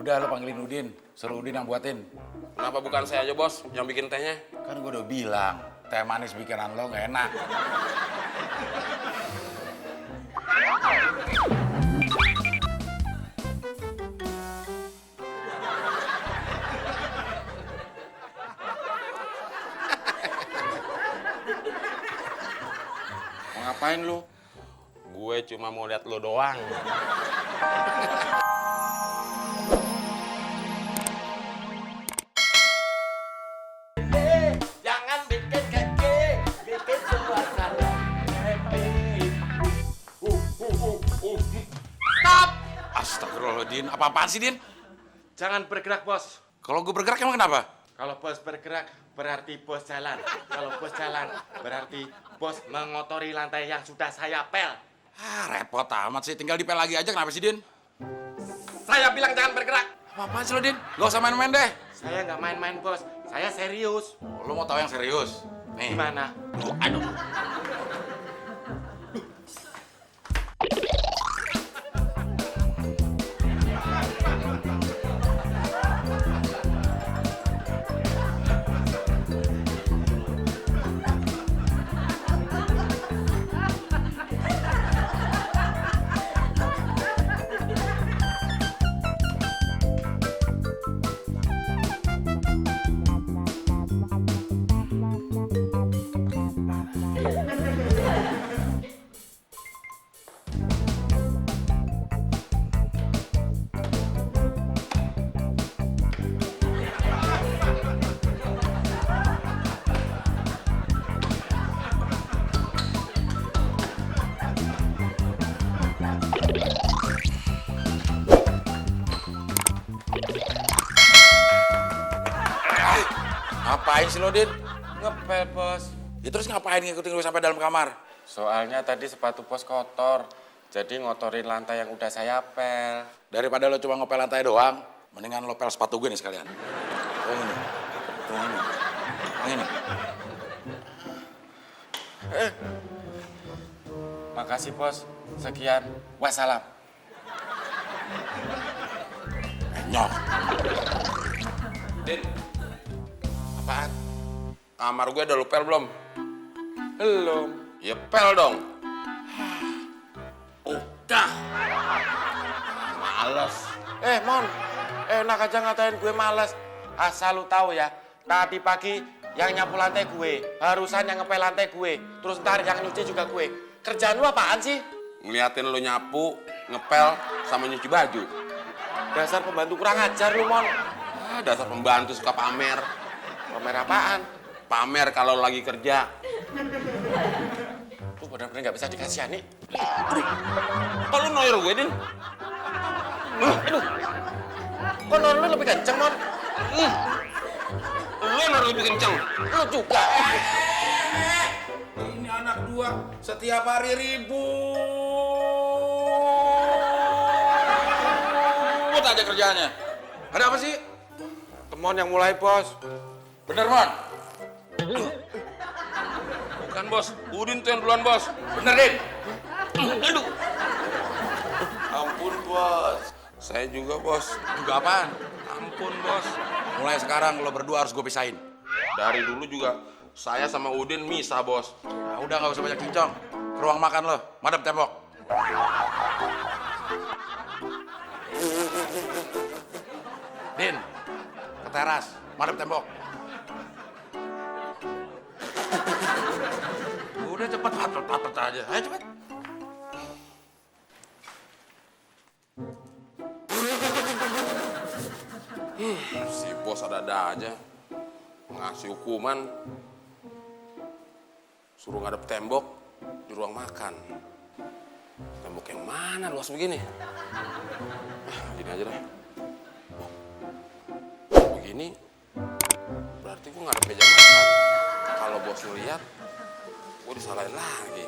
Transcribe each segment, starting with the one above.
Udah lo panggilin Udin, suruh Udin yang buatin. Kenapa bukan saya aja bos yang bikin tehnya? Kan gue udah bilang, teh manis bikinan lo nggak enak. Mau ngapain lu? Gue cuma mau lihat lo doang. Jangan bikin keke, bikin suasana happy. Stop! Astagfirullahaladzim, apa-apaan sih, Din? Jangan bergerak, bos. Kalau gue bergerak emang kenapa? Kalau bos bergerak, berarti bos jalan. Kalau bos jalan, berarti bos mengotori lantai yang sudah saya pel. Repot amat sih, tinggal dipel lagi aja, kenapa sih, Din? Saya bilang jangan bergerak. Apa-apaan sih lo, Din? Gak usah main-main deh. Saya nggak main-main, bos. Saya serius. Lo mau tahu yang serius? Nih. Gimana? Aduh. Ngapain sih lo, Din? Ngepel, bos. Ya terus ngapain ngikutin gue sampai dalam kamar? Soalnya tadi sepatu bos kotor. Jadi ngotorin lantai yang udah saya pel. Daripada lo cuma ngepel lantai doang, mendingan lo pel sepatu gue nih sekalian. Oh ini. Oh ini. Oh ini. Makasih, bos. Sekian. Wassalam. Nyok. Din, Apaan? kamar gue udah lo pel belum? Belum. Ya pel dong. Udah. Males. Mon. Enak aja ngatain gue males. Asal lu tahu ya, tadi pagi yang nyapu lantai gue, barusan yang ngepel lantai gue, terus ntar yang nyuci juga gue. Kerjaan lu apaan sih? Ngeliatin lo nyapu, ngepel, sama nyuci baju. Dasar pembantu kurang ajar lu, Mon. Dasar pembantu suka pamer. Pamer apaan? Pamer kalau lagi kerja. Lu bener-bener gak bisa dikasihani. Kok lu noyor gue, Din? Aduh. Kok nor lu lebih kenceng, Mon? Lu noyor lebih kenceng. Lu juga. Ini anak dua setiap hari ribut aja kerjaannya. Ada apa sih? Temon yang mulai, bos. Bener, Mon? Bukan, bos. Udin tuh yang duluan, bos. Bener, Din? Aduh. Ampun, bos. Saya juga, bos. Juga apaan? Ampun, bos. Mulai sekarang lo berdua harus gue pisahin. Dari dulu juga saya sama Udin misah, bos. Nah, udah nggak usah banyak cincong. Ke ruang makan lo, madep tembok. Din, ke teras, madep tembok. Udah cepet, patut aja. Ayo cepet. Si bos ada-ada aja. Ngasih hukuman. Suruh ngadep tembok di ruang makan. Tembok yang mana luas begini? Gini aja deh. Begini, berarti gue ngadep meja makan. Kalau bos ngeliat, gue disalahin lagi.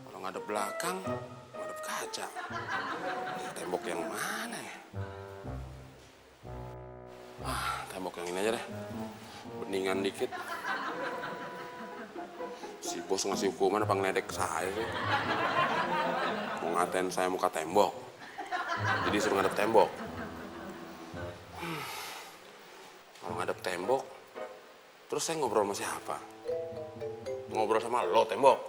Kalau ngadep belakang, ngadep kaca. Tembok yang mana ya? Tembok yang ini aja deh. Beningan dikit. Si bos ngasih hukuman apa ngeledek saya sih? Mau ngatain saya muka tembok. Jadi suruh ngadep tembok. Kalau ngadep tembok, terus saya ngobrol sama siapa? Ngobrol sama lo, tembok.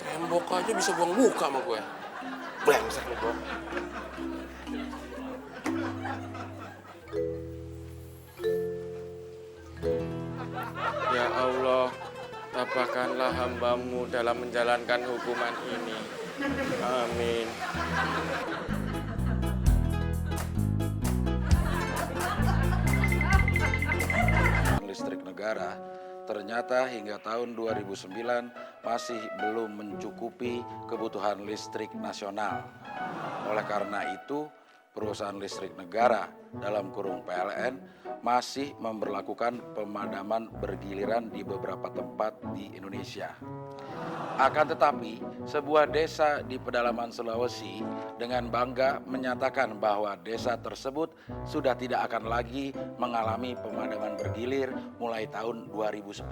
Tembok aja bisa buang muka sama gue. Brengsek lo, bro. Ya Allah, tabahkanlah hamba-Mu dalam menjalankan hukuman ini. Amin. Listrik negara ternyata hingga tahun 2009 masih belum mencukupi kebutuhan listrik nasional. Oleh karena itu, perusahaan listrik negara dalam kurung PLN masih memberlakukan pemadaman bergiliran di beberapa tempat di Indonesia. Akan tetapi, sebuah desa di pedalaman Sulawesi dengan bangga menyatakan bahwa desa tersebut sudah tidak akan lagi mengalami pemadaman bergilir mulai tahun 2010.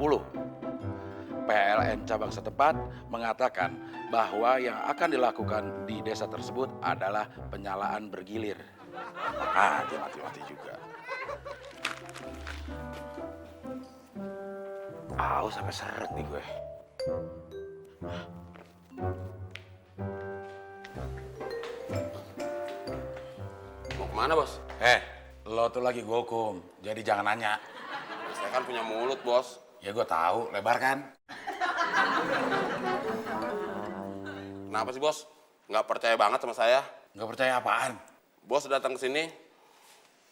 PLN cabang setempat mengatakan bahwa yang akan dilakukan di desa tersebut adalah penyalaan bergilir. Mati juga. Sampai seret nih gue. Mau kemana, bos? Lo tuh lagi gue hukum, jadi jangan nanya. Saya kan punya mulut, bos. Ya gue tahu, lebar kan? Kenapa sih, bos? Nggak percaya banget sama saya? Nggak percaya apaan? Bos datang ke sini,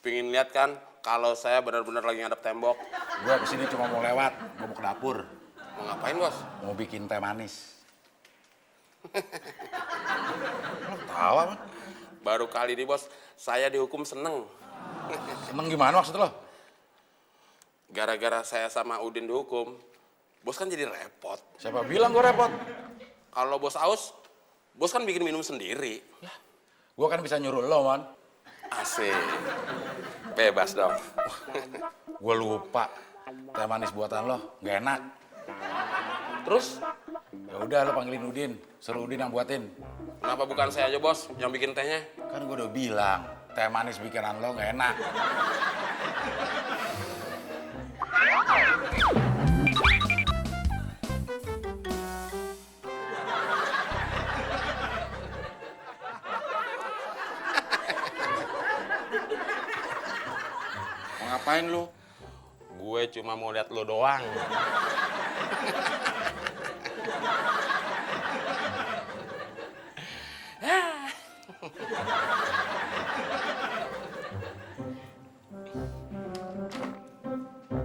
pingin lihat kan kalau saya benar-benar lagi ngadep tembok. Gue kesini cuma mau lewat, mau ke dapur. Mau ngapain, bos? Mau bikin teh manis. Lo tawa, man? Baru kali ini, bos, saya dihukum seneng. Seneng gimana maksud lo? Gara-gara saya sama Udin dihukum, bos kan jadi repot. Siapa bilang gue repot? Kalau bos aus, bos kan bikin minum sendiri. Gue kan bisa nyuruh lo, man. Asik. Bebas dong. Gue lupa. Teh manis buatan lo, nggak enak. Terus, Ya udah lo panggilin Udin, suruh Udin yang buatin. kenapa bukan saya aja, bos, yang bikin tehnya? Kan gue udah bilang, teh manis bikinan lo nggak enak. Mau ngapain lu? Gue cuma mau lihat lo doang.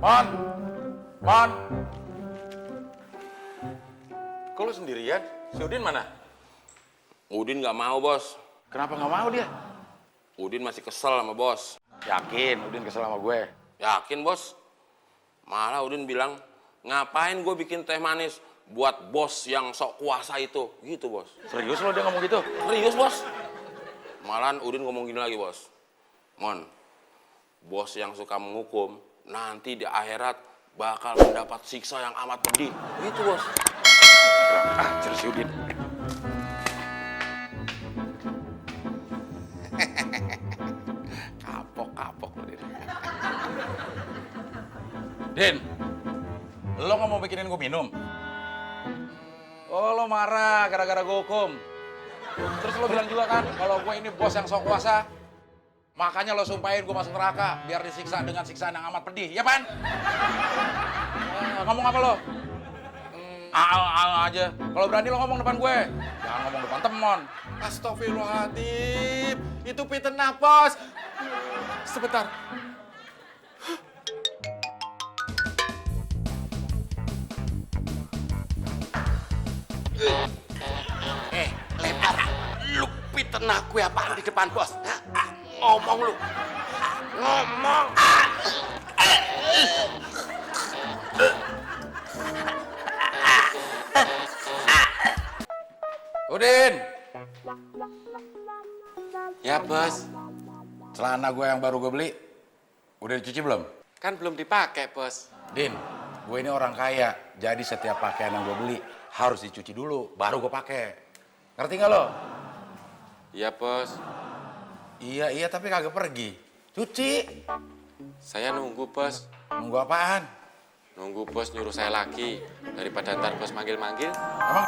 Mon. Kok lu sendirian? Si Udin mana? Udin nggak mau, bos. Kenapa nggak mau dia? Udin masih kesel sama bos. Yakin Udin kesel sama gue? Yakin, bos? Malah Udin bilang, ngapain gue bikin teh manis buat bos yang sok kuasa itu. Gitu, bos. Serius lo dia ngomong gitu? Serius, bos? Malahan Udin ngomong gini lagi, bos. Mon, bos yang suka menghukum, nanti di akhirat bakal mendapat siksa yang amat pedih. Gitu, bos. Jelas si Udin. Kapok lo, Din. Din, lo nggak mau bikinin gue minum? Oh, lo marah gara-gara gue hukum. Terus lo bilang juga kan, kalau gue ini bos yang sok kuasa, makanya lo sumpahin gue masuk neraka, biar disiksa dengan siksaan yang amat pedih, ya Pan? Ngomong apa lo? Aja. Kalau berani lo ngomong depan gue, jangan ngomong depan temon. Astagfirullahaladzim. Itu piten napas. Sebentar. Lebar, lu piten aku apaan di depan bos? Ngomong lu. Ngomong. Udin, Ya, Bos. celana gue yang baru gue beli, udah dicuci belum? Kan belum dipakai, Bos. Din, gue ini orang kaya, jadi setiap pakaian yang gue beli harus dicuci dulu, baru gue pakai. Ngerti nggak lo? Iya, Bos. Iya, tapi kagak pergi. Cuci. Saya nunggu, Bos. Nunggu apaan? Nunggu Bos nyuruh saya lagi. Daripada ntar Bos manggil-manggil. Emang